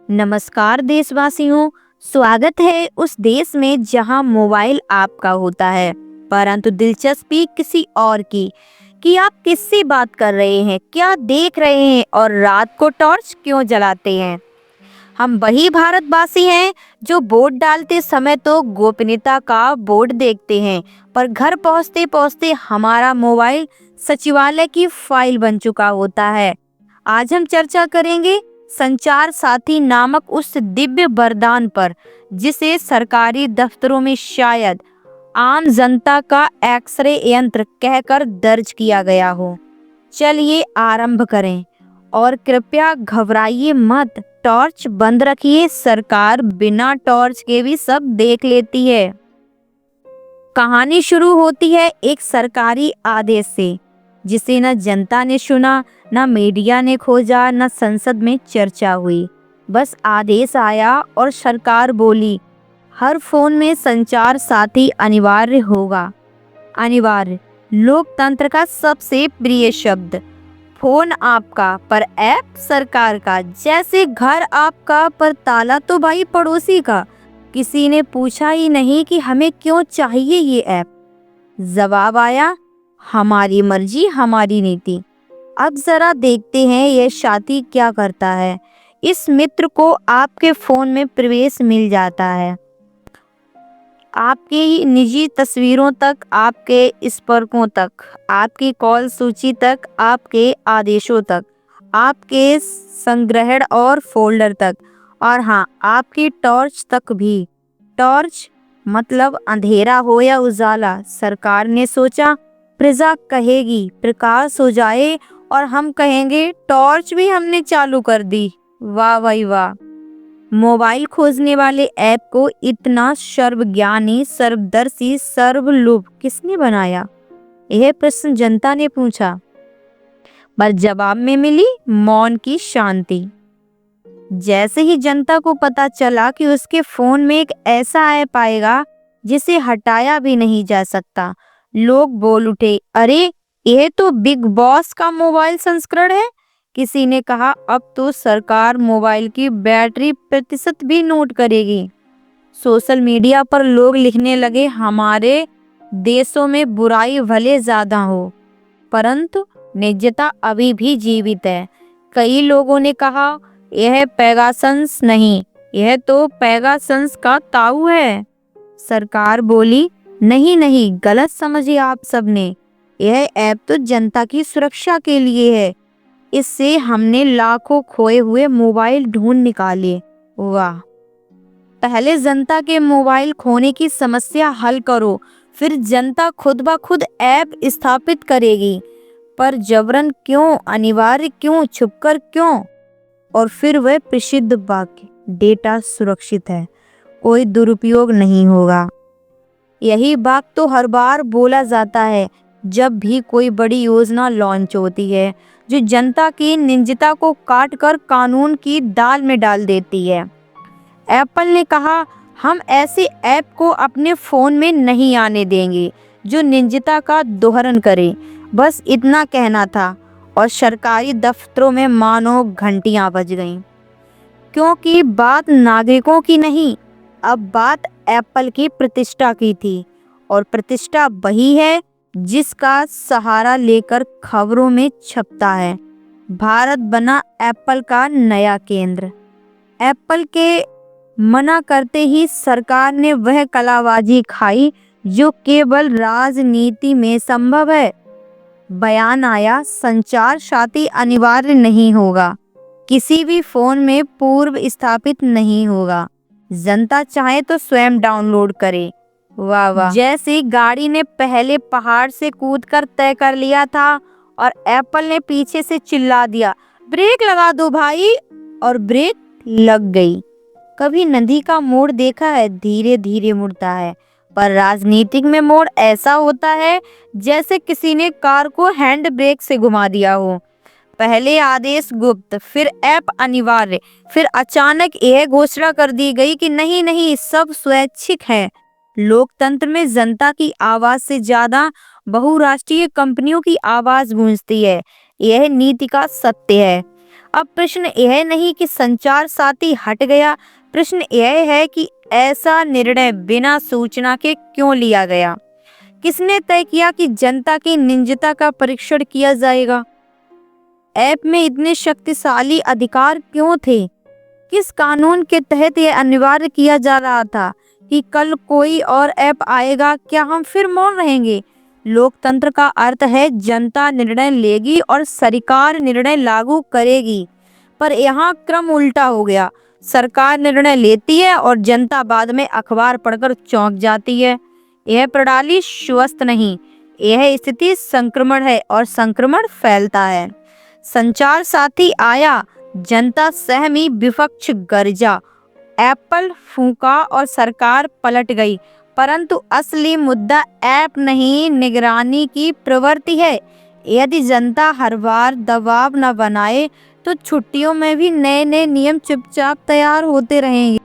नमस्कार देशवासियों। स्वागत है उस देश में जहां मोबाइल आपका होता है परंतु दिलचस्पी किसी और की कि आप किससे बात कर रहे हैं, क्या देख रहे हैं और रात को टॉर्च क्यों जलाते हैं। हम वही भारतवासी हैं जो वोट डालते समय तो गोपनीयता का बोर्ड देखते हैं, पर घर पहुंचते पहुंचते हमारा मोबाइल सचिवालय की फाइल बन चुका होता है। आज हम चर्चा करेंगे संचार साथी नामक उस दिव्य वरदान पर जिसे सरकारी दफ्तरों में शायद आम जनता का एक्सरे यंत्र कहकर दर्ज किया गया हो। चलिए आरंभ करें और कृपया घबराइए मत। टॉर्च बंद रखिए, सरकार बिना टॉर्च के भी सब देख लेती है। कहानी शुरू होती है एक सरकारी आदेश से जिसे न जनता ने सुना, न मीडिया ने खोजा, न संसद में चर्चा हुई। बस आदेश आया और सरकार बोली, हर फोन में संचार साथी अनिवार्य होगा। अनिवार्य, लोकतंत्र का सबसे प्रिय शब्द। फोन आपका पर ऐप सरकार का। जैसे घर आपका पर ताला तो भाई पड़ोसी का। किसी ने पूछा ही नहीं कि हमें क्यों चाहिए ये ऐप। जवाब आया, हमारी मर्जी हमारी नीति। अब जरा देखते हैं यह साथी क्या करता है। इस मित्र को आपके फोन में प्रवेश मिल जाता है, आपकी निजी तस्वीरों तक, आपके संपर्कों तक, आपकी कॉल सूची तक, आपके आदेशों तक, आपके संग्रहण और फोल्डर तक, और हाँ, आपकी टॉर्च तक भी। टॉर्च मतलब अंधेरा हो या उजाला, सरकार ने सोचा प्रजा कहेगी प्रकाश हो जाए और हम कहेंगे टॉर्च भी हमने चालू कर दी। वाह भाई वाह। मोबाइल खोजने वाले ऐप को इतना सर्वज्ञानी, सर्वदर्शी, सर्वलुभ किसने बनाया? यह प्रश्न जनता ने पूछा, पर जवाब में मिली मौन की शांति। जैसे ही जनता को पता चला कि उसके फोन में एक ऐसा ऐप आएगा जिसे हटाया भी नहीं जा सकता, लोग बोल उठे, अरे यह तो बिग बॉस का मोबाइल संस्करण है। किसी ने कहा, अब तो सरकार मोबाइल की बैटरी प्रतिशत भी नोट करेगी। सोशल मीडिया पर लोग लिखने लगे, हमारे देशों में बुराई भले ज्यादा हो परंतु निजता अभी भी जीवित है। कई लोगों ने कहा, यह पेगासस नहीं, यह तो पेगासस का ताऊ है। सरकार बोली, नहीं नहीं, गलत समझे आप सबने। यह ऐप तो जनता की सुरक्षा के लिए है। इससे हमने लाखों खोए हुए मोबाइल ढूंढ निकाले। वाह। पहले जनता के मोबाइल खोने की समस्या हल करो, फिर जनता खुद ब खुद ऐप स्थापित करेगी। पर जबरन क्यों, अनिवार्य क्यों, छुपकर क्यों? और फिर वह प्रसिद्ध वाक्य, डेटा सुरक्षित है, कोई दुरुपयोग नहीं होगा। यही बात तो हर बार बोला जाता है जब भी कोई बड़ी योजना लॉन्च होती है जो जनता की निजता को काटकर कानून की दाल में डाल देती है। एप्पल ने कहा, हम ऐसे ऐप को अपने फोन में नहीं आने देंगे जो निजता का दोहरण करे। बस इतना कहना था और सरकारी दफ्तरों में मानो घंटियां बज गईं। क्योंकि बात नागरिकों की नहीं, अब बात एप्पल की प्रतिष्ठा की थी, और प्रतिष्ठा वही है जिसका सहारा लेकर खबरों में छपता है। भारत बना एप्पल का नया केंद्र। एप्पल के मना करते ही सरकार ने वह कलाबाजी खाई जो केवल राजनीति में संभव है। बयान आया, संचार साथी अनिवार्य नहीं होगा, किसी भी फोन में पूर्व स्थापित नहीं होगा, जनता चाहे तो स्वयं डाउनलोड करे। वाह वाह। जैसे गाड़ी ने पहले पहाड़ से कूदकर तय कर लिया था और एप्पल ने पीछे से चिल्ला दिया, ब्रेक लगा दो भाई, और ब्रेक लग गई। कभी नदी का मोड़ देखा है? धीरे धीरे मुड़ता है, पर राजनीतिक में मोड़ ऐसा होता है जैसे किसी ने कार को हैंड ब्रेक से घुमा दिया हो। पहले आदेश गुप्त, फिर ऐप अनिवार्य, फिर अचानक यह घोषणा कर दी गई कि नहीं नहीं, सब स्वैच्छिक है। लोकतंत्र में जनता की आवाज से ज्यादा बहुराष्ट्रीय कंपनियों की आवाज गूंजती है। यह नीति का सत्य है। अब प्रश्न यह नहीं कि संचार साथी हट गया, प्रश्न यह है कि ऐसा निर्णय बिना सूचना के क्यों लिया गया। किसने तय किया कि जनता की निजता का परीक्षण किया जाएगा। ऐप में इतने शक्तिशाली अधिकार क्यों थे। किस कानून के तहत यह अनिवार्य किया जा रहा था कि कल कोई और ऐप आएगा, क्या हम फिर मौन रहेंगे। लोकतंत्र का अर्थ है जनता निर्णय लेगी और सरकार निर्णय लागू करेगी, पर यहाँ क्रम उल्टा हो गया। सरकार निर्णय लेती है और जनता बाद में अखबार पढ़कर चौंक जाती है। यह प्रणाली स्वस्थ नहीं, यह स्थिति संक्रमण है और संक्रमण फैलता है। संचार साथी आया, जनता सहमी, विपक्ष गरजा, एप्पल फूंका और सरकार पलट गई, परंतु असली मुद्दा ऐप नहीं, निगरानी की प्रवृत्ति है। यदि जनता हर बार दबाव न बनाए तो छुट्टियों में भी नए नए नियम चुपचाप तैयार होते रहेंगे।